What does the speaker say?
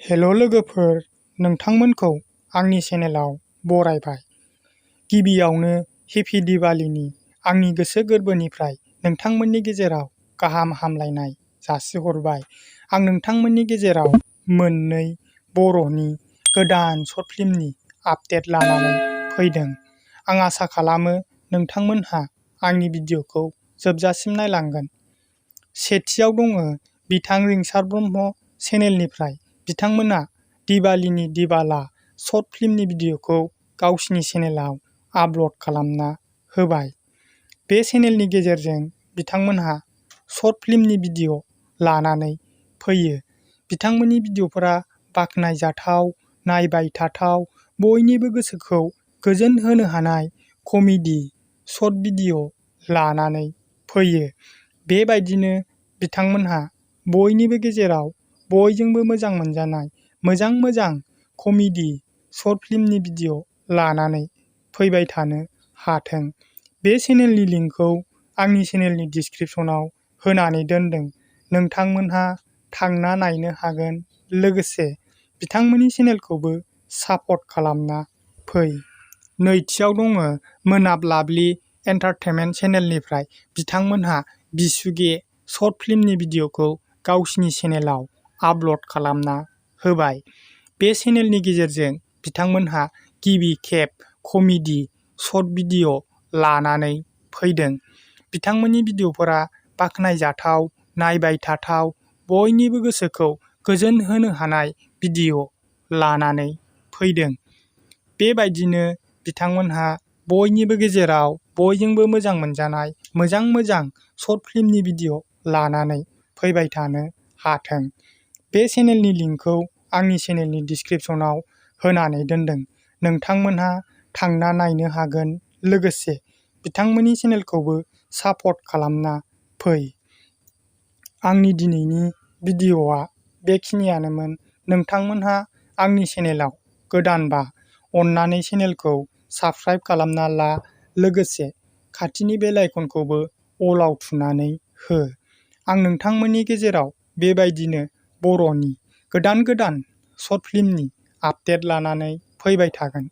हेल' लोगोफोर, नोंथांमोनखौ आंनि चेनेलाव बरायबाय। गिबियावनो हेपि दिवालीनि आंनि गोसो गोरबोनिफ्राय नोंथांमोननि गेजेराव गाहाम हामलायनाय जासिहरबाय। आं नोंथांमोननि गेजेराव मोननै बर'नि गोदान शर्ट फिल्मनि आपडेट लानानै फैदों। आं आसा खालामो नोंथांमोनहा आंनि भिडिअ'खौ जोबजासिम नायलांगोन। सेथियाव दङ बिथां रिंसार ब्रह्म चेनेलनिफ्राय बिथांमोना दिवालीनि दिवाला शर्ट फिल्मनि भिडिअ'खौ गावसिनि चेनेलाव आपल'ड खालामना होबाय। बे चेनेलनि गेजेरजों बिथांमोनहा शर्ट फिल्मनि भिडिअ' लानानै फैयो। बिथांमोननि भिडिअ'फोरा बाख्नायजाथाव, नायबाय थाथाव, बयनिबो गोसोखौ गोजोन होनो हानाय कमेडि शर्ट भिडिअ' लानानै फैयो। बेबायदिनो बिथांमोनहा बयनिबो गेजेराव बयजोंबो मोजां मोनजानाय मोजां कमेडि शर्ट फिल्मनि भिडिअ' लानानै फैबाय थानो हाथों। बे चेनेलनि लिंकखौ आंनि चेनेलनि डिसक्रिपसनाव होनानै दोनदों। नोंथांमोनहा थांना नायनो हागोन। लोगोसे बिथांमोननि चेनेलखौबो सापर्ट खालामना फै। नैथियाव दङ मोनाब लाभलि एन्टारटेनमेन्ट चेनेलनिफ्राय बिथांमोनहा बिसुगे शर्ट फिल्मनि भिडिअ'खौ गावसिनि चेनेलाव आपल'ड खालामना होबाय। बे चेनेलनि गेजेरजों बिथांमोनहा गिबि खेब कमेडि शर्ट भिडिअ' लानानै फैदों। बिथांमोननि भिडिअ'फोरा बाख्नायजाथाव, नायबाय थाथाव, बयनिबो गोसोखौ गोजोन होनो हानाय भिडिअ' लानानै फैदों। बेबायदिनो बिथांमोनहा बयनिबो गेजेराव बयजोंबो मोजां मोनजानाय मोजां शर्ट फिल्मनि भिडिअ' लानानै फैबाय थानो हाथों। बे चेनेलनि लिंकखौ आंनि चेनेलनि डिसक्रिपसनाव होनानै दोनदों। नोंथांमोनहा थांना नायनो हागोन। लोगोसे बिथांमोननि चेनेलखौबो सापर्ट खालामना फै। आंनि दिनैनि भिडिअ'आ बेखिनियानोमोन। नोंथांमोनहा आंनि चेनेलाव गोदानबा अन्नानै चेनेलखौ साबस्क्राइब खालामना ला। लोगोसे खाथिनि बेल आइकनखौबो अलाव थुनानै हो। आं नोंथांमोननि गेजेराव बेबायदिनो बर'नि गोदान शर्ट फिल्मनि आपडेट लानानै फैबाय थागोन।